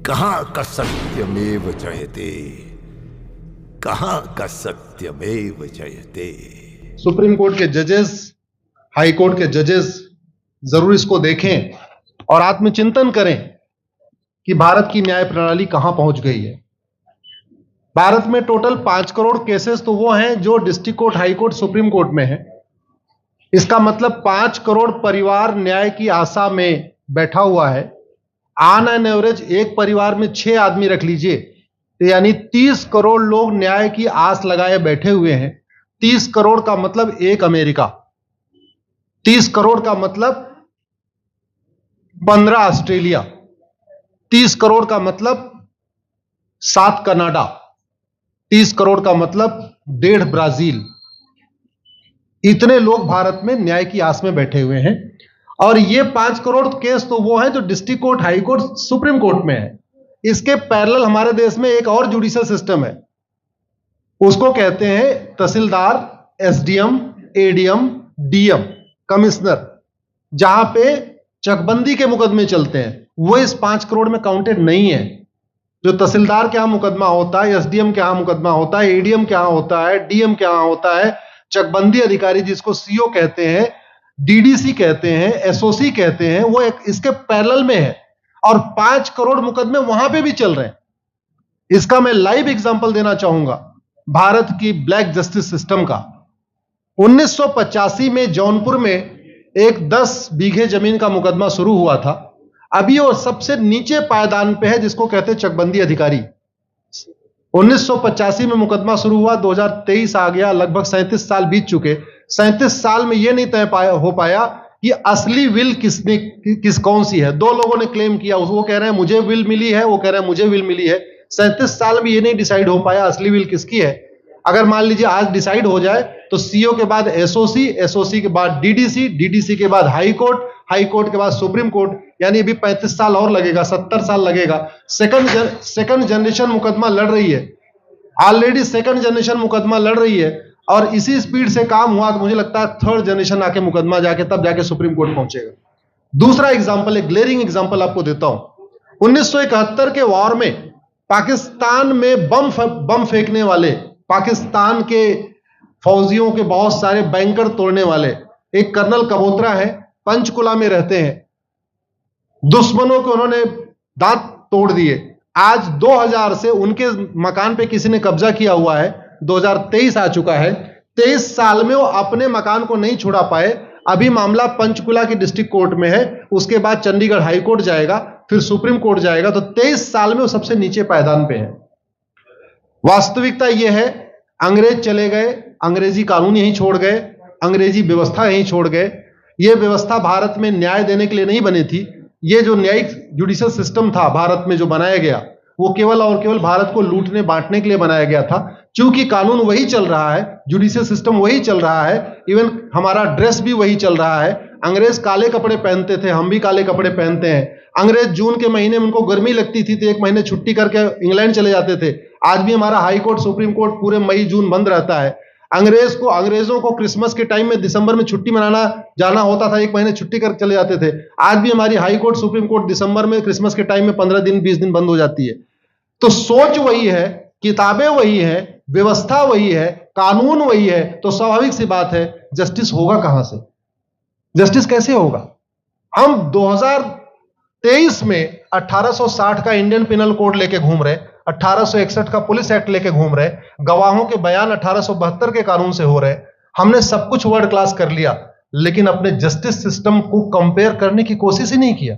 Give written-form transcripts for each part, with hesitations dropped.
कहां का सत्यमेव जयते, कहां का सत्यमेव जयते। सुप्रीम कोर्ट के जजेस, हाई कोर्ट के जजेस जरूर इसको देखें और आत्मचिंतन करें कि भारत की न्याय प्रणाली कहां पहुंच गई है। भारत में टोटल 5 करोड़ केसेस तो वो हैं जो district court, high court, supreme court में है। इसका मतलब 5 करोड़ परिवार न्याय की आशा में बैठा हुआ है। ऑन एन एवरेज एक परिवार में 6 आदमी रख लीजिए, तो यानी 30 करोड़ लोग न्याय की आस लगाए बैठे हुए हैं। 30 करोड़ का मतलब एक अमेरिका, 30 करोड़ का मतलब 15 ऑस्ट्रेलिया, 30 करोड़ का मतलब 7 कनाडा, 30 करोड़ का मतलब 1.5 ब्राजील। इतने लोग भारत में न्याय की आस में बैठे हुए हैं। और ये 5 करोड़ केस तो वो हैं जो district court, high court, supreme court में है। इसके पैरेलल हमारे देश में एक और जुडिशियल सिस्टम है, उसको कहते हैं तहसीलदार, एसडीएम, एडीएम, डीएम, कमिश्नर, जहां पे चकबंदी के मुकदमे चलते हैं। वो इस 5 करोड़ में काउंटेड नहीं है। जो तहसीलदार के यहां मुकदमा होता है, एसडीएम के यहां मुकदमा होता है, एडीएम के यहां होता है, डीएम के यहां होता है, चकबंदी अधिकारी जिसको सीओ कहते हैं, डीडीसी कहते हैं, एसओसी कहते हैं, वो एक इसके पैरेलल में है। और 5 करोड़ मुकदमे वहां पे भी चल रहे हैं। इसका मैं लाइव एग्जांपल देना चाहूंगा भारत की ब्लैक जस्टिस सिस्टम का। 1985 में जौनपुर में एक 10 बीघे जमीन का मुकदमा शुरू हुआ था। अभी वो सबसे नीचे पायदान पे है, जिसको कहते हैं चकबंदी अधिकारी। 1985 में मुकदमा शुरू हुआ, 2023 आ गया, लगभग 37 साल बीत चुके। 37 साल में यह नहीं तय हो पाया कि असली विल कौन सी है। 2 लोगों ने क्लेम किया, वो कह रहे हैं मुझे विल मिली है, वो कह रहे हैं मुझे विल मिली है। 37 साल में यह नहीं डिसाइड हो पाया असली विल किसकी है। अगर मान लीजिए आज डिसाइड हो जाए तो सीओ के बाद एसओसी, एसओसी के बाद डीडीसी, डीडीसी के बाद हाई कोर्ट, हाई कोर्ट के बाद सुप्रीम कोर्ट, यानी अभी 35 साल और लगेगा, 70 साल लगेगा। सेकंड जनरेशन मुकदमा लड़ रही है, ऑलरेडी सेकंड जनरेशन मुकदमा लड़ रही है। और इसी स्पीड से काम हुआ तो मुझे लगता है थर्ड जनरेशन आके मुकदमा जाके तब जाके सुप्रीम कोर्ट पहुंचेगा। दूसरा एग्जांपल, एक ग्लेरिंग एग्जांपल आपको देता हूं। 1971 के वॉर में पाकिस्तान में बम फेंकने वाले, पाकिस्तान के फौजियों के बहुत सारे बैंकर तोड़ने वाले एक कर्नल कबोत्रा है, पंचकुला में रहते हैं। दुश्मनों को उन्होंने दांत तोड़ दिए। आज 2000 से उनके मकान पे किसी ने कब्जा किया हुआ है। 2023 आ चुका है, 23 साल में वो अपने मकान को नहीं छुड़ा पाए। अभी मामला पंचकुला की डिस्ट्रिक्ट कोर्ट में है, उसके बाद चंडीगढ़ हाई कोर्ट जाएगा, फिर सुप्रीम कोर्ट जाएगा। तो 23 साल में वो सबसे नीचे पायदान पे है। वास्तविकता यह है, अंग्रेज चले गए, अंग्रेजी कानून यहीं छोड़ गए, अंग्रेजी व्यवस्था यहीं छोड़ गए। यह व्यवस्था भारत में न्याय देने के लिए नहीं बनी थी। यह जो न्यायिक जुडिशियल सिस्टम था भारत में जो बनाया गया, वो केवल और केवल भारत को लूटने बांटने के लिए बनाया गया था। क्योंकि कानून वही चल रहा है, जुडिशियल सिस्टम वही चल रहा है, इवन हमारा ड्रेस भी वही चल रहा है। अंग्रेज काले कपड़े पहनते थे, हम भी काले कपड़े पहनते हैं। अंग्रेज जून के महीने में उनको गर्मी लगती थी तो 1 महीने छुट्टी करके इंग्लैंड चले जाते थे। आज भी हमारा हाई कोर्ट, सुप्रीम कोर्ट पूरे मई जून बंद रहता है। अंग्रेजों को क्रिसमस के टाइम में दिसंबर में छुट्टी मनाना जाना होता था, 1 महीने छुट्टी कर चले जाते थे। आज भी हमारी हाई कोर्ट, सुप्रीम कोर्ट दिसंबर में क्रिसमस के टाइम में 15 दिन 20 दिन बंद हो जाती है। तो सोच वही है, किताबें वही है, व्यवस्था वही है, कानून वही है। तो स्वाभाविक सी बात है, जस्टिस होगा कहां से? जस्टिस कैसे होगा? हम 2023 में 1860 का इंडियन पिनल कोड लेके घूम रहे, 1861 का पुलिस एक्ट लेके घूम रहे, गवाहों के बयान 1872 के कानून से हो रहे। हमने सब कुछ वर्ल्ड क्लास कर लिया, लेकिन अपने जस्टिस सिस्टम को कंपेयर करने की कोशिश ही नहीं किया।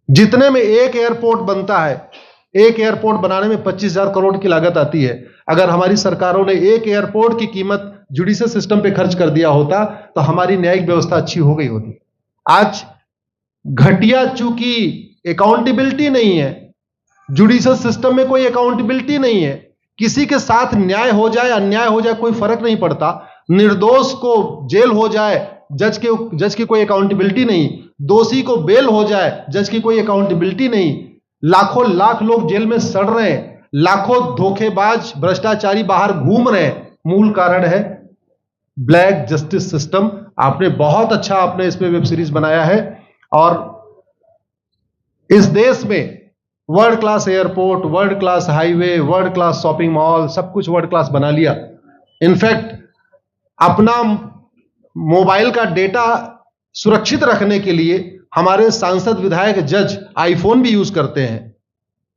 जितने में एक एयरपोर्ट बनता है, एक एयरपोर्ट बनाने में 25,000 करोड़ की लागत आती है। अगर हमारी सरकारों ने एक एयरपोर्ट की कीमत जुडिशियल सिस्टम पे खर्च कर दिया होता तो हमारी न्यायिक व्यवस्था अच्छी हो गई होती। आज घटिया, चूंकि अकाउंटेबिलिटी नहीं है, जुडिशियल सिस्टम में कोई अकाउंटेबिलिटी नहीं है। किसी के साथ न्याय हो जाए, अन्याय हो जाए, कोई फर्क नहीं पड़ता। निर्दोष को जेल हो जाए, जज की कोई अकाउंटेबिलिटी नहीं। दोषी को बेल हो जाए, जज की कोई अकाउंटेबिलिटी नहीं। लाखों लाख लोग जेल में सड़ रहे हैं, लाखों धोखेबाज भ्रष्टाचारी बाहर घूम रहे हैं। मूल कारण है ब्लैक जस्टिस सिस्टम। आपने बहुत अच्छा, आपने इस पे वेब सीरीज बनाया है। और इस देश में world class airport, world class highway, world class shopping mall, सब कुछ वर्ल्ड क्लास बना लिया। इनफैक्ट अपना मोबाइल का डेटा सुरक्षित रखने के लिए हमारे सांसद, विधायक, जज आईफोन भी यूज करते हैं।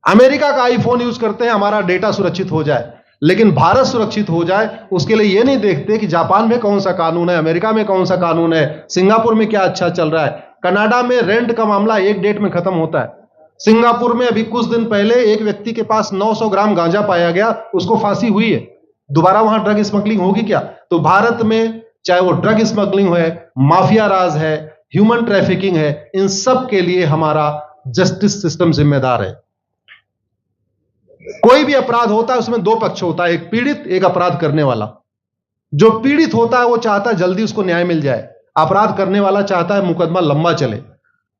अमेरिका का आईफोन यूज करते हैं हमारा डेटा सुरक्षित हो जाए। लेकिन भारत सुरक्षित हो जाए उसके लिए यह नहीं देखते कि जापान में कौन सा कानून है, अमेरिका में कौन सा कानून है, सिंगापुर में क्या अच्छा चल रहा है। कनाडा में रेंट का मामला एक डेट में खत्म होता है। सिंगापुर में अभी कुछ दिन पहले एक व्यक्ति के पास 900 ग्राम गांजा पाया गया, उसको फांसी हुई है। दोबारा वहां ड्रग स्मगलिंग होगी क्या? तो भारत में चाहे वो ड्रग स्मगलिंग है, माफिया राज है, ह्यूमन ट्रैफिकिंग है, इन सब के लिए हमारा जस्टिस सिस्टम जिम्मेदार है। कोई भी अपराध होता है उसमें दो पक्ष होता है, एक पीड़ित, एक अपराध करने वाला। जो पीड़ित होता है वो चाहता है जल्दी उसको न्याय मिल जाए, अपराध करने वाला चाहता है मुकदमा लंबा चले।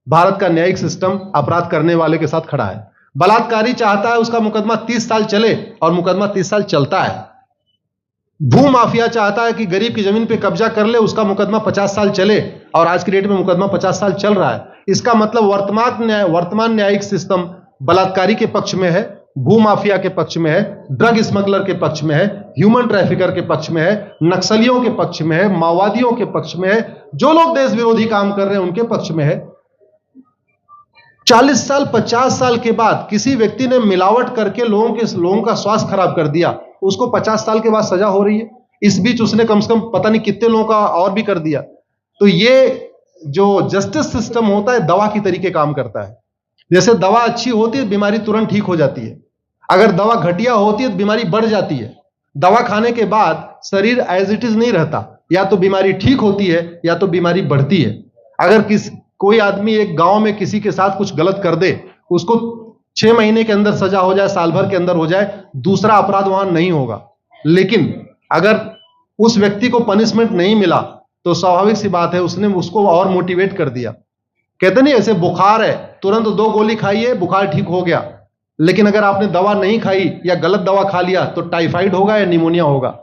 भारत का न्यायिक सिस्टम अपराध करने वाले के साथ खड़ा है। बलात्कारी चाहता है उसका मुकदमा 30 साल चले और मुकदमा 30 साल चलता है। भू माफिया चाहता है कि गरीब की जमीन पे कब्जा कर ले, उसका मुकदमा 50 साल चले और आज की डेट में मुकदमा 50 साल चल रहा है। इसका मतलब वर्तमान न्यायिक सिस्टम बलात्कारी के पक्ष में है, भू माफिया के पक्ष में है, ड्रग स्मगलर के पक्ष में है, ह्यूमन ट्रैफिकर के पक्ष में है, नक्सलियों के पक्ष में है, माओवादियों के पक्ष में है, जो लोग देश विरोधी काम कर रहे हैं उनके पक्ष में है। 40 साल 50 साल के बाद किसी व्यक्ति ने मिलावट करके लोगों का स्वास्थ्य खराब कर दिया, उसको 50 साल के बाद सजा हो रही है। इस बीच उसने कम से कम पता नहीं कितने लोगों का और भी कर दिया। तो ये जो जस्टिस सिस्टम होता है दवा की तरीके काम करता है। जैसे दवा अच्छी होती है बीमारी तुरंत ठीक हो जाती है, अगर दवा घटिया होती है तो बीमारी बढ़ जाती है। दवा खाने के बाद शरीर एज इट इज नहीं रहता, या तो बीमारी ठीक होती है या तो बीमारी बढ़ती है। अगर कोई आदमी एक गांव में किसी के साथ कुछ गलत कर दे, उसको 6 महीने के अंदर सजा हो जाए, साल भर के अंदर हो जाए, दूसरा अपराध वहां नहीं होगा। लेकिन अगर उस व्यक्ति को पनिशमेंट नहीं मिला तो स्वाभाविक सी बात है उसने उसको और मोटिवेट कर दिया। कहते नहीं ऐसे बुखार है, तुरंत 2 गोली खाइए बुखार ठीक हो गया। लेकिन अगर आपने दवा नहीं खाई या गलत दवा खा लिया तो टाइफाइड होगा या निमोनिया होगा।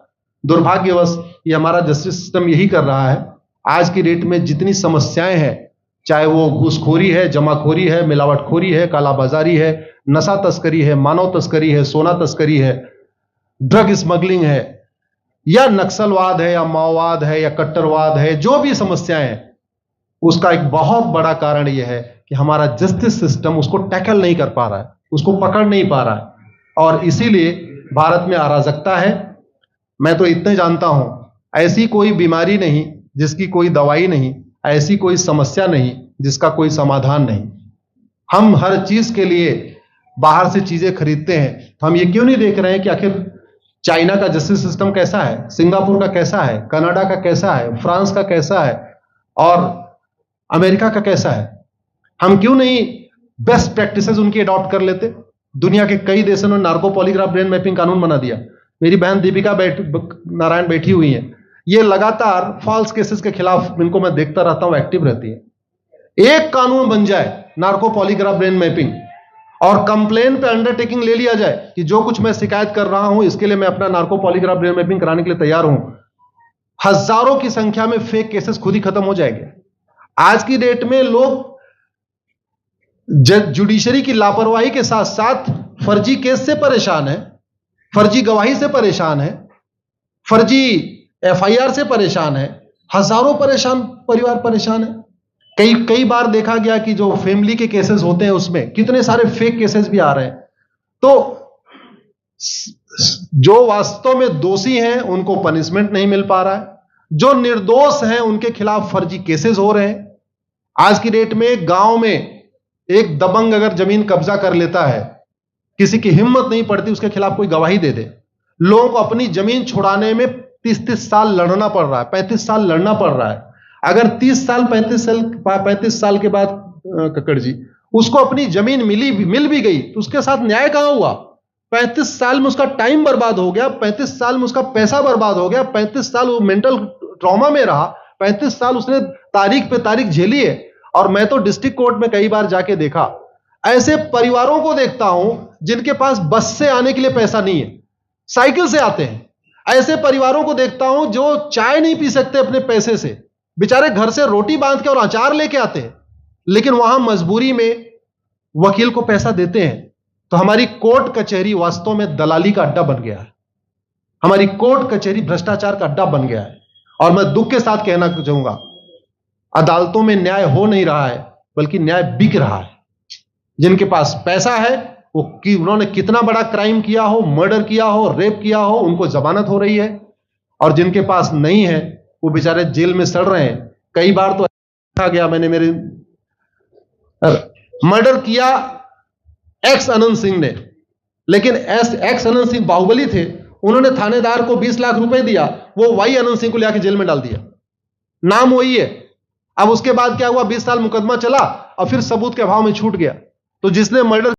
दुर्भाग्यवश ये हमारा जस्टिस सिस्टम यही कर रहा है। आज की डेट में जितनी समस्याएं हैं, चाहे वो घूसखोरी है, जमाखोरी है, मिलावटखोरी है, कालाबाजारी है, नशा तस्करी है, मानव तस्करी है, सोना तस्करी है, ड्रग स्मगलिंग है, या नक्सलवाद है, या माओवाद है, या कट्टरवाद है, जो भी समस्याएं हैं, उसका एक बहुत बड़ा कारण यह है कि हमारा जस्टिस सिस्टम उसको टैकल नहीं कर पा रहा है, उसको पकड़ नहीं पा रहा है, और इसीलिए भारत में अराजकता है। मैं तो इतने जानता हूं, ऐसी कोई बीमारी नहीं जिसकी कोई दवाई नहीं, ऐसी कोई समस्या नहीं जिसका कोई समाधान नहीं। हम हर चीज के लिए बाहर से चीजें खरीदते हैं। हम ये क्यों नहीं देख रहे हैं कि आखिर चाइना का जस्टिस सिस्टम कैसा है, सिंगापुर का कैसा है, कनाडा का कैसा है, फ्रांस का कैसा है और अमेरिका का कैसा है। हम क्यों नहीं बेस्ट प्रैक्टिसेस उनकी अडॉप्ट कर लेते। दुनिया के कई देशों ने नार्को पॉलीग्राफ ब्रेन मैपिंग कानून बना दिया। मेरी बहन दीपिका नारायण बैठी हुई है, ये लगातार फॉल्स केसेस के खिलाफ, इनको मैं देखता रहता हूं, एक्टिव रहती है। एक कानून बन जाए नार्को पॉलीग्राफ ब्रेन मैपिंग और कंप्लेन पे अंडरटेकिंग ले लिया जाए कि जो कुछ मैं शिकायत कर रहा हूं इसके लिए मैं अपना नार्को पॉलीग्राफ ब्रेन मैपिंग कराने के लिए तैयार हूं, हजारों की संख्या में फेक केसेस खुद ही खत्म हो जाएंगे। आज की डेट में लोग जुडिशरी की लापरवाही के साथ साथ फर्जी केस से परेशान है, फर्जी गवाही से परेशान है, फर्जी एफआईआर से परेशान है, हजारों परिवार परेशान है। कई बार देखा गया कि जो फैमिली के केसेस होते हैं उसमें कितने सारे फेक केसेस भी आ रहे हैं। तो जो वास्तव में दोषी हैं उनको पनिशमेंट नहीं मिल पा रहा है, जो निर्दोष हैं उनके खिलाफ फर्जी केसेस हो रहे हैं। आज की डेट में गांव में एक दबंग अगर जमीन कब्जा कर लेता है, किसी की हिम्मत नहीं पड़ती उसके खिलाफ कोई गवाही दे दे। लोगों को अपनी जमीन छुड़ाने में 30 साल लड़ना पड़ रहा है, 35 साल लड़ना पड़ रहा है। अगर 30 साल 35 साल के बाद कक्कड़ जी उसको अपनी जमीन मिल भी गई तो उसके साथ न्याय कहां हुआ? 35 साल में उसका टाइम बर्बाद हो गया, 35 साल में उसका पैसा बर्बाद हो गया, 35 साल वो मेंटल ट्रॉमा में रहा, 35 साल उसने तारीख पे तारीख झेली है। और मैं तो डिस्ट्रिक्ट कोर्ट में कई बार जाके देखा, ऐसे परिवारों को देखता हूं जिनके पास बस से आने के लिए पैसा नहीं है, साइकिल से आते हैं। ऐसे परिवारों को देखता हूं जो चाय नहीं पी सकते अपने पैसे से, बेचारे घर से रोटी बांध के और अचार लेके आते हैं, लेकिन वहां मजबूरी में वकील को पैसा देते हैं तो हमारी कोर्ट कचहरी वास्तव में दलाली का अड्डा बन गया है। हमारी कोर्ट कचहरी भ्रष्टाचार का अड्डा बन गया है। और मैं दुख के साथ कहना चाहूंगा, अदालतों में न्याय हो नहीं रहा है, बल्कि न्याय बिक रहा है। जिनके पास पैसा है, वो कि उन्होंने कितना बड़ा क्राइम किया हो, मर्डर किया हो, रेप किया हो, उनको जमानत हो रही है। और जिनके पास नहीं है, वो बेचारे जेल में सड़ रहे हैं। कई बार तो देखा गया, मैंने मेरे मर्डर किया एक्स अनंत सिंह ने, लेकिन एक्स अनंत सिंह बाहुबली थे, उन्होंने थानेदार को 20 लाख रुपए दिया, वो वाई अनंत सिंह को लेकर जेल में डाल दिया। नाम वही है। अब उसके बाद क्या हुआ, 20 साल मुकदमा चला और फिर सबूत के अभाव में छूट गया। तो जिसने मर्डर